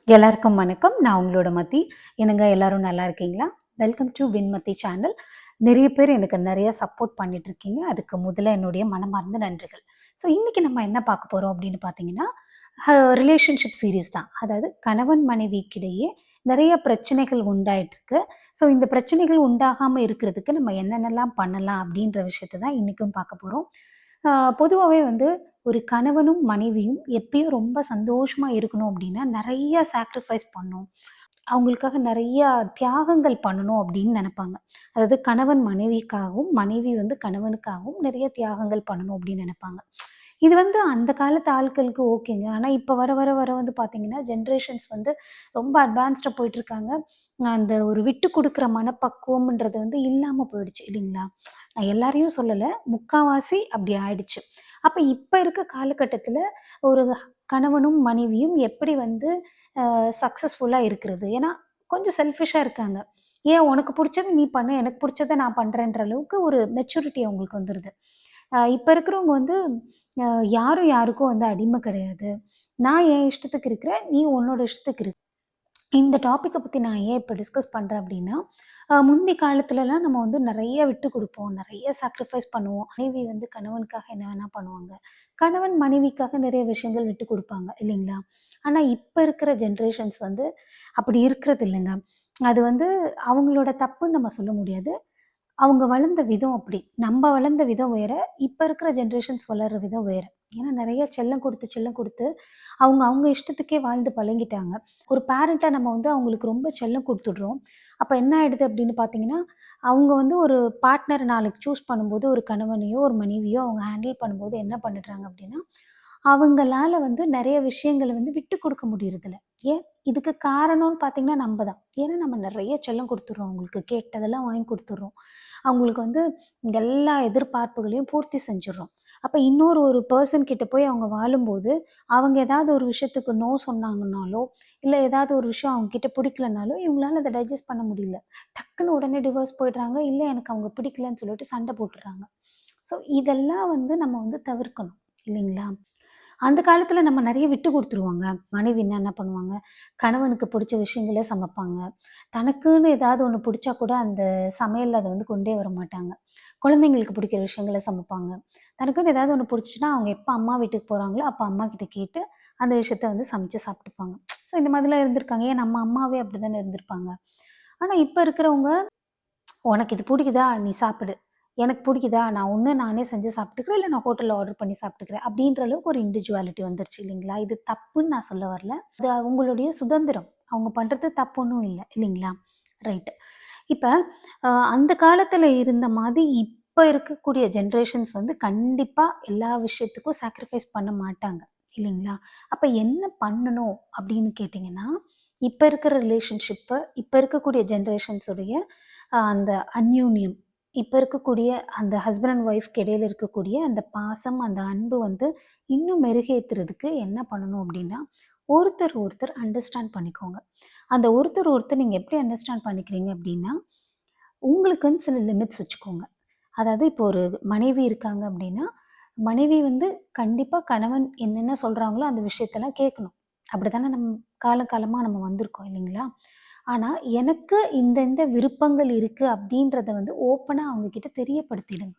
எல்லாருக்கும் வணக்கம். நான் உங்களோட மத்தி. என்னங்க எல்லாரும் நல்லா இருக்கீங்களா? Welcome to Vinmathi channel. நிறைய பேர் எனக்கு நிறைய சப்போர்ட் பண்ணிட்டு இருக்கீங்க. அதுக்கு முதல்ல என்னுடைய மனமார்ந்த நன்றிகள். ஸோ இன்னைக்கு நம்ம என்ன பார்க்க போறோம் அப்படின்னு பார்த்தீங்கன்னா, ரிலேஷன்ஷிப் சீரிஸ் தான். அதாவது கணவன் மனைவிக்கிடையே நிறைய பிரச்சனைகள் உண்டாயிட்டு இருக்கு. ஸோ இந்த பிரச்சனைகள் உண்டாகாம இருக்கிறதுக்கு நம்ம என்னென்னலாம் பண்ணலாம் அப்படின்ற விஷயத்த தான் இன்னைக்கும் பார்க்க போறோம். பொதுவாவே வந்து ஒரு கணவனும் மனைவியும் எப்பயும் ரொம்ப சந்தோஷமா இருக்கணும் அப்படின்னா, நெறைய சாக்ரிஃபைஸ் பண்ணணும். அவங்களுக்காக நெறைய தியாகங்கள் பண்ணணும் அப்படின்னு நெனைப்பாங்க. அதாவது கணவன் மனைவிக்காகவும், மனைவி வந்து கணவனுக்காகவும் நெறைய தியாகங்கள் பண்ணணும் அப்படின்னு நெனைப்பாங்க. இது வந்து அந்த காலத்து ஆட்களுக்கு ஓகேங்க. ஆனா இப்ப வர வர வர வந்து பார்த்தீங்கன்னா, ஜெனரேஷன்ஸ் வந்து ரொம்ப அட்வான்ஸ்டா போயிட்டுருக்காங்க. அந்த ஒரு விட்டு குடுக்குற மனப்பக்குவம்ன்றது வந்து இல்லாம போயிடுச்சு இல்லைங்களா? நான் எல்லாரையும் சொல்லல. முக்காவாசி அப்படி ஆயிடுச்சு. அப்ப இப்ப இருக்க காலகட்டத்தில ஒரு கணவனும், மனைவியும் எப்படி வந்து சக்சஸ்ஃபுல்லா இருக்கிறது? ஏன்னா, கொஞ்சம் செல்ஃபிஷ்ஷா இருக்காங்க. ஏன் உனக்கு புடிச்சத நீ பண்ணு, எனக்கு புடிச்சத நான் பண்றேன்ற அளவுக்கு ஒரு மெச்சூரிட்டி அவங்களுக்கு வந்துருது. இப்ப இருக்கிறவங்க வந்து அ யாரும் யாருக்கும் வந்து அடிமை கிடையாது. நான் என் இஷ்டத்துக்கு இருக்கிறேன். நீ உன்னோட இஷ்டத்துக்கு இரு. இந்த டாபிக்க பத்தி நான் ஏன் இப்ப டிஸ்கஸ் பண்றேன் அப்டின்னா, முந்தி காலத்துலலாம் நம்ம வந்து நெறைய விட்டு குடுப்போம். நெறைய சாக்ரிஃபைஸ் பண்ணுவோம். மனைவி வந்து கணவனுக்காக என்ன வேணா பண்ணுவாங்க. கணவன் மனைவிக்காக நெறைய விஷயங்கள் விட்டு குடுப்பாங்க இல்லைங்களா? ஆனா இப்ப இருக்கிற ஜெனரேஷன்ஸ் வந்து அப்படி இருக்கிறது இல்லங்க. அது வந்து அவங்களோட தப்புன்னு நம்ம சொல்ல முடியாது. அவங்க வளர்ந்த விதம் அப்படி. நம்ப வளர்ந்த விதம் வேற. இப்ப இருக்கிற ஜெனரேஷன்ஸ் வளர்ற விதம் வேற. ஏன்னா நெறைய செல்லம் குடுத்து, செல்லம் குடுத்து அவங்க அவங்க இஷ்டத்துக்கே வாழ்ந்து பழகிட்டாங்க. ஒரு பேரண்ட்டா நம்ம வந்து அவங்களுக்கு ரொம்ப செல்லம் குடுத்துடுறோம். அப்ப என்ன ஆயிடுது அப்படின்னு பார்த்தீங்கன்னா, அவங்க வந்து ஒரு பார்ட்னர் நாளைக்கு சூஸ் பண்ணும்போது ஒரு கணவனையோ, ஒரு மனைவியோ அவங்க ஹேண்டில் பண்ணும்போது என்ன பண்ணிடுறாங்க அப்படின்னா, அவங்களால வந்து நெறைய விஷயங்கள வந்து விட்டு குடுக்க முடியறதில்ல. ஏன்? இதுக்கு காரணம்னு பார்த்தீங்கன்னா நம்ப தான். ஏன்னா நம்ம நெறைய செல்லம் குடுத்துடுறோம் அவங்களுக்கு. கேட்டதெல்லாம் வாங்கி குடுத்துடுறோம். அவங்களுக்கு வந்து எல்லா எதிர்பார்ப்புகளையும் பூர்த்தி செஞ்சுர்றோம். அப்ப இன்னொரு ஒரு பெர்சன் கிட்ட போய் அவங்க வாழும்போது, அவங்க ஏதாவது ஒரு விஷயத்துக்கு நோ சொன்னாங்கன்னாலோ, இல்ல ஏதாவது ஒரு விஷயம் அவங்க கிட்ட பிடிக்கலனாலோ, இவங்களால அத டைஜஸ்ட் பண்ண முடியல. டக்குனு உடனே டிவோர்ஸ் போயிடுறாங்க. இல்ல எனக்கு அவங்க பிடிக்கலன்னு சொல்லிட்டு சண்டை போட்டுடுறாங்க. ஸோ இதெல்லாம் வந்து நம்ம வந்து தவிர்க்கணும். இல்லைங்களா? அந்த காலத்துல நம்ம நெறைய விட்டு குடுத்துருவோங்க. மனைவின்னா என்ன பண்ணுவாங்க, கணவனுக்கு புடிச்ச விஷயங்கள சமைப்பாங்க. தனக்குன்னு ஏதாவது ஒண்ணு புடிச்சா கூட அந்த சமையல்ல அத வந்து கொண்டே வரமாட்டாங்க. குழந்தைங்களுக்கு பிடிக்கிற விஷயங்கள சமைப்பாங்க. தனக்குன்னு ஏதாவது ஒண்ணு புடிச்சுச்சுன்னா, அவங்க எப்ப அம்மா வீட்டுக்கு போறாங்களோ, அப்ப அம்மா கிட்ட கேட்டு அந்த விஷயத்த வந்து சமைச்சு சாப்ட்டுப்பாங்க. ஸோ இந்த மாதிரிலாம் இருந்திருக்காங்க. ஏன் நம்ம அம்மாவே அப்படித்தானே இருந்திருப்பாங்க. ஆனா இப்ப இருக்கிறவங்க, "உனக்கு இது புடிக்குதா? நீ சாப்பிடு. எனக்கு புடிக்குதா? நான் ஒண்ணு நானே செஞ்சு சாப்பிட்டுக்கிறேன். இல்ல நான் ஹோட்டல்ல ஆர்டர் பண்ணி சாப்பிட்டுக்கிறேன்." அப்படின்ற அளவுக்கு ஒரு இண்டிவிஜுவாலிட்டி வந்துருச்சு இல்லைங்களா? இது தப்புன்னு நான் சொல்ல வரல. அது அவங்களுடைய சுதந்திரம். அவங்க பண்றது தப்பு ஒண்ணும் இல்ல. இல்லைங்களா? ரைட். இப்ப அந்த காலத்துல இருந்த மாதிரி இப்ப இருக்கக்கூடிய ஜெனரேஷன்ஸ் வந்து கண்டிப்பா எல்லா விஷயத்துக்கும் சாக்ரிஃபைஸ் பண்ண மாட்டாங்க. இல்லைங்களா? அப்ப என்ன பண்ணணும் அப்படின்னு கேட்டீங்கன்னா, இப்ப இருக்கிற ரிலேஷன்ஷிப்ப இப்ப இருக்கக்கூடிய ஜெனரேஷன்ஸ் உடைய அந்த அந்யோன்யம், இப்ப இருக்கக்கூடிய அந்த ஹஸ்பண்ட் அண்ட் ஒய்ஃப்க்கு இடையில இருக்கக்கூடிய அந்த பாசம், அந்த அன்பு வந்து இன்னும் மெருகேத்துறதுக்கு என்ன பண்ணணும் அப்படின்னா, ஒருத்தர் ஒருத்தர் அண்டர்ஸ்டாண்ட் பண்ணிக்கோங்க. அந்த ஒருத்தர் ஒருத்தர் நீங்க எப்படி அண்டர்ஸ்டாண்ட் பண்ணிக்கிறீங்க அப்படின்னா, உங்களுக்குன்னு சில லிமிட்ஸ் வச்சுக்கோங்க. அதாவது இப்போ ஒரு மனைவி இருக்காங்க அப்படின்னா, மனைவி வந்து கண்டிப்பா கணவன் என்னென்ன சொல்றாங்களோ அந்த விஷயத்தெல்லாம் கேட்கணும். அப்படித்தானே காலம் காலமா நம்ம வந்திருக்கோம் இல்லைங்களா? ஆனா, எனக்கு இந்த இந்த விருப்பங்கள் இருக்கு அப்படின்றத வந்து ஓப்பனா அவங்க கிட்ட தெரியப்படுத்திடுங்க.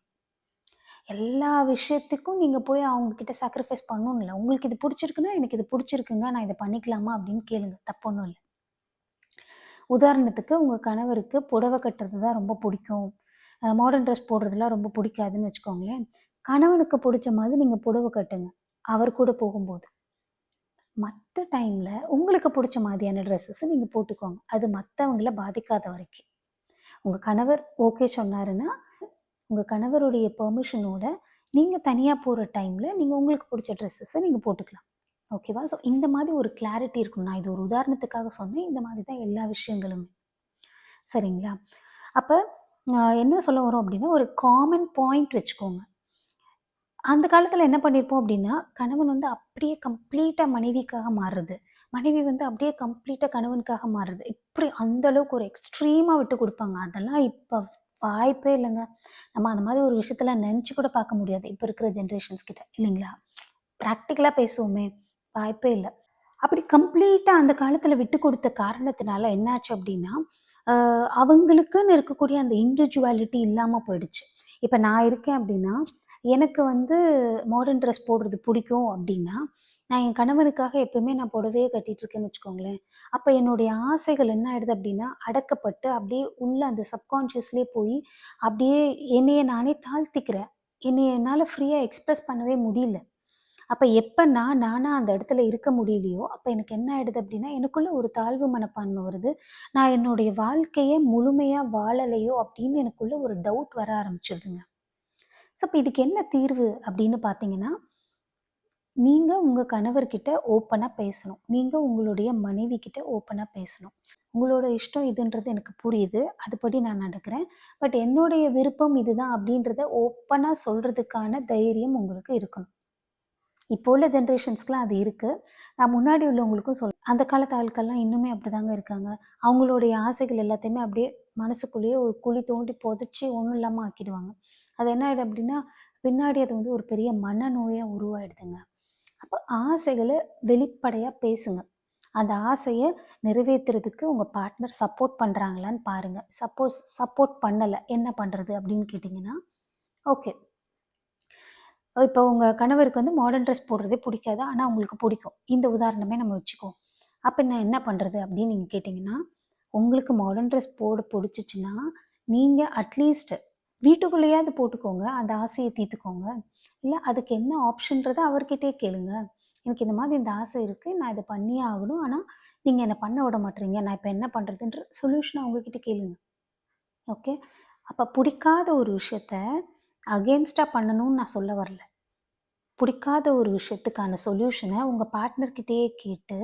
எல்லா விஷயத்துக்கும் நீங்க போய் அவங்க கிட்ட சாக்ரிஃபைஸ் பண்ணணும்னு இல்ல. உங்களுக்கு இது புடிச்சிருக்குன்னா, எனக்கு இது புடிச்சிருக்குங்க. நான் இத பண்ணிக்கலாமா? அப்படின்னு கேளுங்க. தப்பு ஒண்ணும் இல்ல. உதாரணத்துக்கு உங்க கணவருக்கு புடவ கட்டுறது தான் ரொம்ப புடிக்கும். மாடர்ன் ட்ரெஸ் போடுறதெல்லாம் ரொம்ப புடிக்காதுன்னு வச்சுக்கோங்களேன். கணவனுக்கு புடிச்ச மாதிரி நீங்க புடவ கட்டுங்க. அவர் கூட போகும்போது. மத்த டைம்ல உங்களுக்கு புடிச்ச மாதிரியான ட்ரெஸ்ஸஸ் நீங்க போட்டுக்கோங்க. அது மத்தவங்கள பாதிக்காத வரைக்கும். உங்க கணவர் ஓகே சொன்னாருன்னா, உங்க கணவருடைய பெர்மிஷனோட நீங்க தனியா போற டைம்ல நீங்க உங்களுக்கு புடிச்ச ட்ரெஸ்ஸஸ நீங்க போட்டுக்கலாம். ஓகேவா? ஸோ இந்த மாதிரி ஒரு கிளாரிட்டி இருக்கணும். நான் இது ஒரு உதாரணத்துக்காக சொன்னேன். இந்த மாதிரி தான் எல்லா விஷயங்களுமே. சரிங்களா? அப்ப என்ன சொல்ல வரோம் அப்டின்னா, ஒரு காமன் பாயிண்ட் வச்சுக்கோங்க. அந்த காலத்துல என்ன பண்ணியிருப்போம் அப்டின்னா, கணவன் வந்து அப்படியே கம்ப்ளீட்டா மனைவிக்காக மாறுறது. மனைவி வந்து அப்படியே கம்ப்ளீட்டா கணவனுக்காக மாறுறது. இப்படி அந்த அளவுக்கு ஒரு எக்ஸ்ட்ரீமா விட்டு குடுப்பாங்க. அதெல்லாம் இப்ப வாய்ப்பே இல்லங்க. நம்ம அந்த மாதிரி ஒரு விஷயத்தலாம் நெனச்சு கூட பார்க்க முடியாது. இப்ப இருக்கிற ஜெனரேஷன்ஸ் கிட்ட இல்லைங்களா? பிராக்டிகலா பேசுவோமே, வாய்ப்பே இல்ல. அப்படி கம்ப்ளீட்டா அந்த காலத்துல விட்டு கொடுத்த காரணத்தினால என்னாச்சு அப்படின்னா, அவங்களுக்குன்னு இருக்கக்கூடிய அந்த இண்டிவிஜுவாலிட்டி இல்லாம போயிடுச்சு. இப்ப நான் இருக்கேன் அப்படின்னா, எனக்கு வந்து மாடர்ன் ட்ரெஸ் போடுறது பிடிக்கும் அப்படின்னா, நான் என் கணவனுக்காக எப்பவுமே நான் புடவையே கட்டிட்டு இருக்கேன்னு வச்சுக்கோங்களேன். அப்ப என்னுடைய ஆசைகள் என்ன ஆயிடுது அப்படின்னா, அடக்கப்பட்டு அப்படியே உள்ள அந்த சப்கான்ஷியஸ்லயே போய், அப்படியே என்னைய நானே தாழ்த்திக்கிறேன். என்னைய என்னால ஃப்ரீயா எக்ஸ்பிரஸ் பண்ணவே முடியல. அப்ப எப்ப நானா அந்த இடத்துல இருக்க முடியலையோ, அப்ப எனக்கு என்ன ஆயிடுது அப்டின்னா, எனக்குள்ள ஒரு தாழ்வு மனப்பான்மை வருது. நான் என்னுடைய வாழ்க்கைய முழுமையா வாழலையோ அப்டின்னு எனக்குள்ள ஒரு டவுட் வர ஆரம்பிச்சுருதுங்க. ஸோ அப்ப இதுக்கு என்ன தீர்வு அப்டின்னு பார்த்தீங்கன்னா, நீங்க உங்க கணவர்கிட்ட ஓப்பனா பேசணும். நீங்க உங்களுடைய மனைவி கிட்ட ஓப்பனா பேசணும். உங்களோட இஷ்டம் இதுன்றது எனக்கு புரியுது. அதுபடி நான் நடக்கிறேன். பட் என்னுடைய விருப்பம் இதுதான் அப்டின்றத ஓப்பனா சொல்றதுக்கான தைரியம் உங்களுக்கு இருக்கணும். இப்போ உள்ள ஜென்ரேஷன்ஸ்க்குலாம் அது இருக்கு. நான் முன்னாடி உள்ளவங்களுக்கும் அந்த காலத்து ஆட்கள்லாம் இன்னுமே அப்படிதாங்க இருக்காங்க. அவங்களுடைய ஆசைகள் எல்லாத்தையுமே அப்படியே மனசுக்குள்ளேயே ஒரு குழி தோண்டி புதைச்சு ஒண்ணும் இல்லாம ஆக்கிடுவாங்க. அது என்ன ஆயிடும் அப்படின்னா, பின்னாடி அது வந்து ஒரு பெரிய மனநோயா உருவாயிடுதுங்க. அப்ப ஆசைகள வெளிப்படையா பேசுங்க. அந்த ஆசைய நிறைவேத்துறதுக்கு உங்க பார்ட்னர் சப்போர்ட் பண்றாங்களான்னு பாருங்க. சப்போஸ் சப்போர்ட் பண்ணல, என்ன பண்றது அப்படின்னு கேட்டீங்கன்னா, ஓகே. இப்போ உங்க கணவருக்கு வந்து மாடர்ன் ட்ரெஸ் போடுறதே பிடிக்காது. ஆனா உங்களுக்கு பிடிக்கும். இந்த உதாரணமே நம்ம வச்சுக்குவோம். அப்ப நான் என்ன பண்றது அப்படின்னு நீங்க கேட்டீங்கன்னா, உங்களுக்கு மாடர்ன் ட்ரெஸ் போட பிடிச்சுச்சுன்னா, நீங்க அட்லீஸ்ட் வீட்டுக்குள்ளேயாவது போட்டுக்கோங்க. அந்த ஆசைய தீர்த்துக்கோங்க. இல்ல அதுக்கு என்ன ஆப்ஷன்றத அவர்கிட்டயே கேளுங்க. எனக்கு இந்த மாதிரி இந்த ஆசை இருக்கு. நான் இத பண்ணியே ஆகணும். ஆனா நீங்க என்ன பண்ண விட மாட்றீங்க. நான் இப்ப என்ன பண்றதுன்ற சொல்யூஷன அவங்ககிட்ட கேளுங்க. ஓகே. அப்ப பிடிக்காத ஒரு விஷயத்த அகெயின்ஸ்ட்டா பண்ணணும்னு நான் சொல்ல வரல. பிடிக்காத ஒரு விஷயத்துக்கான சொல்யூஷன உங்க பார்ட்னர் கிட்டயே கேட்டு,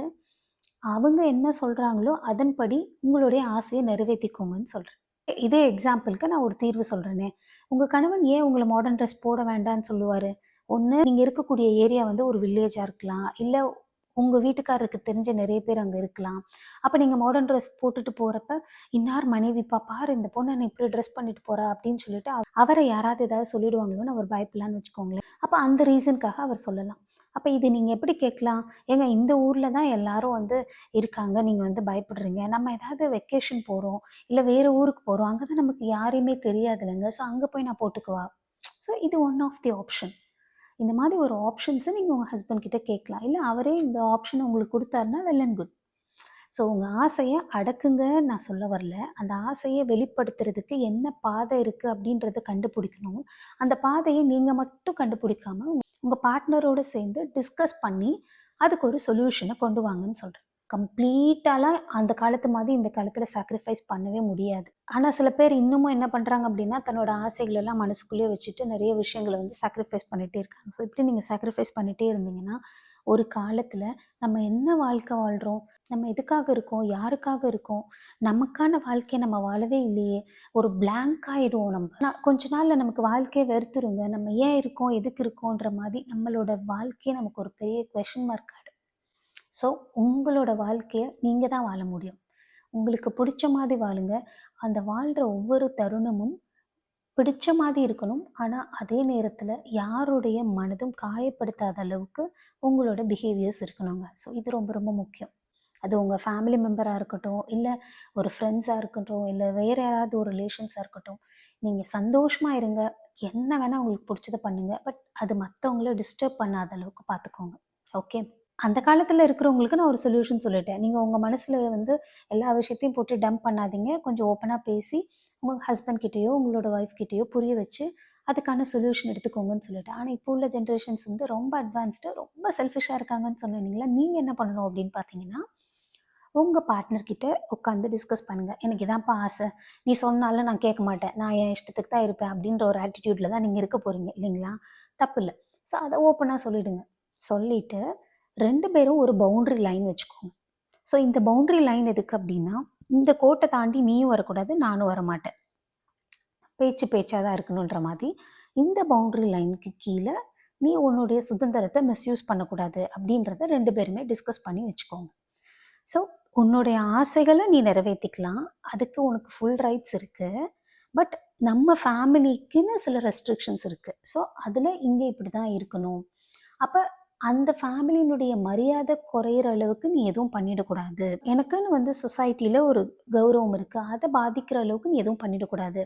அவங்க என்ன சொல்றாங்களோ, அதன்படி உங்களுடைய ஆசைய நிறைவேத்திக்கோங்கன்னு சொல்றேன். இதே எக்ஸாம்பிள்க்கு நான் ஒரு தீர்வு சொல்றேனே. உங்க கணவன் ஏன் உங்கள மாடர்ன் ட்ரெஸ் போட வேண்டான்னு சொல்லுவாரு? ஒண்ணு நீங்க இருக்கக்கூடிய ஏரியா வந்து ஒரு வில்லேஜா இருக்கலாம். இல்ல உங்க வீட்டுக்காரருக்கு தெரிஞ்ச நெறைய பேர் அங்க இருக்கலாம். அப்ப நீங்க மாடர்ன் ட்ரெஸ் போட்டுட்டு போறப்ப, "இன்னார் மனைவி பாரு இந்த பொண்ணு என்ன இப்படி ட்ரெஸ் பண்ணிட்டு போறா" அப்படின்னு சொல்லிட்டு அவர யாராவது ஏதாவது சொல்லிடுவாங்களோன்னு அவர் பயப்படலான்னு வச்சுக்கோங்களேன். அப்ப அந்த ரீசனுக்காக அவர் சொல்லலாம். அப்ப இது நீங்க எப்படி கேட்கலாம்? "ஏங்க இந்த ஊர்ல தான் எல்லாரும் வந்து இருக்காங்க. நீங்க வந்து பயப்படுறீங்க. நம்ம ஏதாவது வெக்கேஷன் போறோம். இல்ல வேற ஊருக்கு போறோம். அங்க தான் நமக்கு யாரையுமே தெரியாதுல்லங்க. ஸோ அங்க போய் நான் போட்டுக்கவா? ஸோ இது ஒன் ஆஃப் தி ஆப்ஷன். இந்த மாதிரி ஒரு ஆப்ஷன்ஸ நீங்க உங்க ஹஸ்பண்ட் கிட்ட கேட்கலாம். இல்ல அவரே இந்த ஆப்ஷன உங்களுக்கு குடுத்தாருன்னா வெல் அண்ட் குட். ஸோ உங்க ஆசைய அடக்குங்கன்னு நான் சொல்ல வரல. அந்த ஆசைய வெளிப்படுத்துறதுக்கு என்ன பாதை இருக்கு அப்படின்றத கண்டுபிடிக்கணும். அந்த பாதைய நீங்க மட்டும் கண்டுபிடிக்காம, உங்க பார்ட்னரோட சேர்ந்து டிஸ்கஸ் பண்ணி, அதுக்கு ஒரு சொல்யூஷன கொண்டு வாங்கன்னு சொல்றேன். கம்ப்ளீட்டாலாம் அந்த காலத்து மாதிரி இந்த காலத்துல சாக்ரிஃபைஸ் பண்ணவே முடியாது. ஆனா சில பேர் இன்னமும் என்ன பண்றாங்க அப்படின்னா, தன்னோட ஆசைகள் எல்லாம் மனசுக்குள்ளேயே வச்சுட்டு நெறைய விஷயங்கள வந்து சாக்ரிஃபைஸ் பண்ணிட்டே இருக்காங்க. ஸோ இப்படி நீங்க சாக்ரிஃபைஸ் பண்ணிட்டே இருந்தீங்கன்னா, ஒரு காலத்துல நம்ம என்ன வாழ்க்கை வாழ்றோம்? நம்ம எதுக்காக இருக்கோம்? யாருக்காக இருக்கோம்? நமக்கான வாழ்க்கைய நம்ம வாழவே இல்லையே! ஒரு பிளாங்க் ஆயிடுவோம் நம்ம. கொஞ்ச நாள்ல நமக்கு வாழ்க்கையே வெறுத்துருங்க. நம்ம ஏன் இருக்கோம்? எதுக்கு இருக்கோன்ற மாரி நம்மளோட வாழ்க்கையே நமக்கு ஒரு பெரிய கொஸ்டின் மார்க் ஆயிடும். ஸோ, உங்களோட வாழ்க்கைய நீங்க தான் வாழ முடியும். உங்களுக்கு புடிச்ச மாதிரி வாழுங்க. அந்த வாழ்ற ஒவ்வொரு தருணமும் பிடிச்ச மாதிரி இருக்கணும். ஆனா, அதே நேரத்தில யாருடைய மனதும் காயப்படுத்தாத அளவுக்கு உங்களோட பிஹேவியர்ஸ் இருக்கணுங்க. ஸோ, இது ரொம்ப ரொம்ப முக்கியம். அது உங்க ஃபேமிலி மெம்பரா இருக்கட்டும், இல்ல ஒரு ஃப்ரெண்ட்ஸா இருக்கட்டும், இல்ல வேற யாராவது ஒரு ரிலேஷன்ஸா இருக்கட்டும். நீங்க சந்தோஷமா இருங்க. என்ன வேணா உங்களுக்கு புடிச்சத பண்ணுங்க. பட் அது மத்தவங்கள டிஸ்டர்ப் பண்ணாத அளவுக்கு பார்த்துக்கோங்க. ஓகே. அந்த காலத்துல இருக்கிறவங்களுக்கு நான் ஒரு சொல்யூஷன் சொல்லிட்டேன். நீங்க உங்க மனசுல வந்து எல்லா விஷயத்தையும் போட்டு டம்ப் பண்ணாதீங்க. கொஞ்சம் ஓப்பனா பேசி, உங்க ஹஸ்பண்ட் கிட்டயோ, உங்களோட ஒய்ஃப் கிட்டயோ புரிய வச்சு, அதுக்கான சொல்யூஷன் எடுத்துக்கோங்கன்னு சொல்லிட்டேன். ஆனா, இப்போ உள்ள ஜெனரேஷன்ஸ் வந்து ரொம்ப அட்வான்ஸ்டு, ரொம்ப செல்ஃபிஷ்ஷா இருக்காங்கன்னு சொன்னேன் இல்லைங்களா? நீங்க என்ன பண்ணணும் அப்படின்னு பார்த்தீங்கன்னா, உங்க பார்ட்னர் கிட்ட உட்காந்து டிஸ்கஸ் பண்ணுங்க. "எனக்கு இதான்ப்பா ஆசை. நீ சொன்னாலும் நான் கேட்க மாட்டேன். நான் என் இஷ்டத்துக்கு தான் இருப்பேன்." அப்படின்ற ஒரு ஆட்டிட்யூட்ல தான் நீங்க இருக்க போறீங்க இல்லைங்களா? தப்பில்ல. ஸோ, அத ஓப்பனா சொல்லிடுங்க. சொல்லிட்டு 2 பேரும் ஒரு பவுண்டரி லைன் வச்சுக்கோங்க. ஸோ இந்த பவுண்டரி லைன் எதுக்கு அப்டின்னா, இந்த கோட்ட தாண்டி நீயும் வரக்கூடாது, நானும் வரமாட்டேன். பேச்சு பேச்சா தான் இருக்கணுன்ற மாரி, இந்த பவுண்டரி லைனுக்கு கீழ நீ உன்னுடைய சுதந்திரத்த மிஸ்யூஸ் பண்ணக்கூடாது அப்டின்றத 2 பேருமே டிஸ்கஸ் பண்ணி வச்சுக்கோங்க. ஸோ உன்னுடைய ஆசைகள நீ நிறைவேத்திக்கலாம். அதுக்கு உனக்கு ஃபுல் ரைட்ஸ் இருக்கு. பட் நம்ம ஃபேமிலிக்குன்னு சில ரெஸ்ட்ரிக்ஷன்ஸ் இருக்கு. ஸோ அதுல இங்க இப்டி தான் இருக்கணும். அப்ப அந்த ஃபேமிலியினுடைய மரியாதை குறையிற அளவுக்கு நீ எதுவும் பண்ணிடக்கூடாது. எனக்குன்னு வந்து சொசைட்டில ஒரு கௌரவம் இருக்கு. அத பாதிக்கிற அளவுக்கு நீ எதுவும் பண்ணிடக்கூடாது.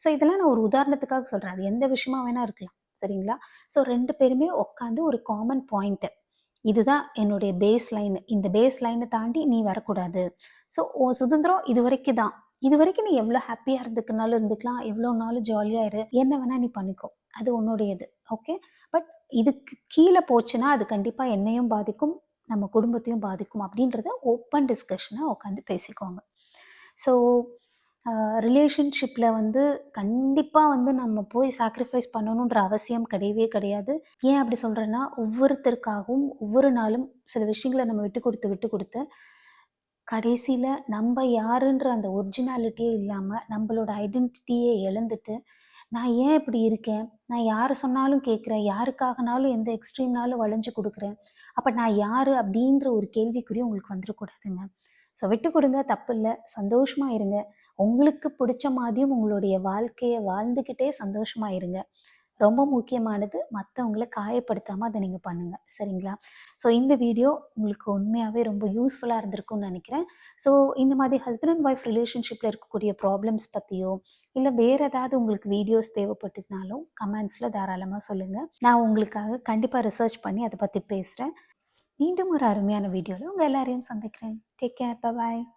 ஸோ இதெல்லாம் நான் ஒரு உதாரணத்துக்காக சொல்றேன். அது எந்த விஷயமா வேணா இருக்கலாம். சரிங்களா? ஸோ 2 பேருமே உட்காந்து ஒரு காமன் பாயிண்ட். இதுதான் என்னுடைய பேஸ் லைன். இந்த பேஸ் லைன தாண்டி நீ வரக்கூடாது. ஸோ உன் சுதந்திரம் இதுவரைக்கும் தான். இதுவரைக்கும் நீ எவ்வளோ ஹேப்பியா இருந்துக்கனாலும் இருந்துக்கலாம். எவ்வளோ நாளும் ஜாலியா இரு. என்ன வேணா நீ பண்ணிக்கோ. அது உன்னுடையது. ஓகே. பட் இதுக்கு கீழ போச்சுன்னா, அது கண்டிப்பா என்னையும் பாதிக்கும், நம்ம குடும்பத்தையும் பாதிக்கும் அப்படின்றத ஓப்பன் டிஸ்கஷனா உட்காந்து பேசிக்கோங்க. ஸோ ரிலேஷன்ஷிப்ல வந்து கண்டிப்பா வந்து நம்ம போய் சாக்ரிஃபைஸ் பண்ணணுன்ற அவசியம் கிடையவே கிடையாது. ஏன் அப்படி சொல்றேன்னா, ஒவ்வொருத்தருக்காகவும் ஒவ்வொரு நாளும் சில விஷயங்கள நம்ம விட்டு குடுத்து கடைசியில நம்ப யாருன்ற அந்த ஒரிஜினாலிட்டியே இல்லாம, நம்பளோட ஐடென்டிட்டியே இழந்துட்டு, நான் ஏன் இப்படி இருக்கேன்? நான் யாரு சொன்னாலும் கேட்கிறேன். யாருக்காகனாலும் எந்த எக்ஸ்ட்ரீம்னாலும் வளைஞ்சு குடுக்குறேன். அப்ப நான் யாரு? அப்படின்ற ஒரு கேள்விக்குறி உங்களுக்கு வந்துரக்கூடாதுங்க. ஸோ விட்டு குடுங்க, தப்பில்ல. சந்தோஷமா இருங்க. உங்களுக்கு புடிச்ச மாதிரியும் உங்களுடைய வாழ்க்கைய வாழ்ந்துக்கிட்டே சந்தோஷமா இருங்க. ரொம்ப முக்கியமானது மத்தவங்கள காயப்படுத்தாம அத நீங்க பண்ணுங்க. சரிங்களா? ஸோ இந்த வீடியோ உங்களுக்கு உண்மையாவே ரொம்ப யூஸ்ஃபுல்லா இருந்திருக்கும்னு நெனைக்கிறேன். ஸோ இந்த மாதிரி ஹஸ்பண்ட் அண்ட் ஒய்ஃப் ரிலேஷன்ஷிப்ல இருக்கக்கூடிய ப்ராப்ளம்ஸ் பத்தியோ, இல்ல வேற ஏதாவது உங்களுக்கு வீடியோஸ் தேவைப்பட்டுச்சுனாலும் கமெண்ட்ஸ்ல தாராளமா சொல்லுங்க. நான் உங்களுக்காக கண்டிப்பா ரிசர்ச் பண்ணி அத பத்தி பேசுறேன். மீண்டும் ஒரு அருமையான வீடியோல உங்க எல்லாரையும் சந்திக்கிறேன். Take care. பாய்.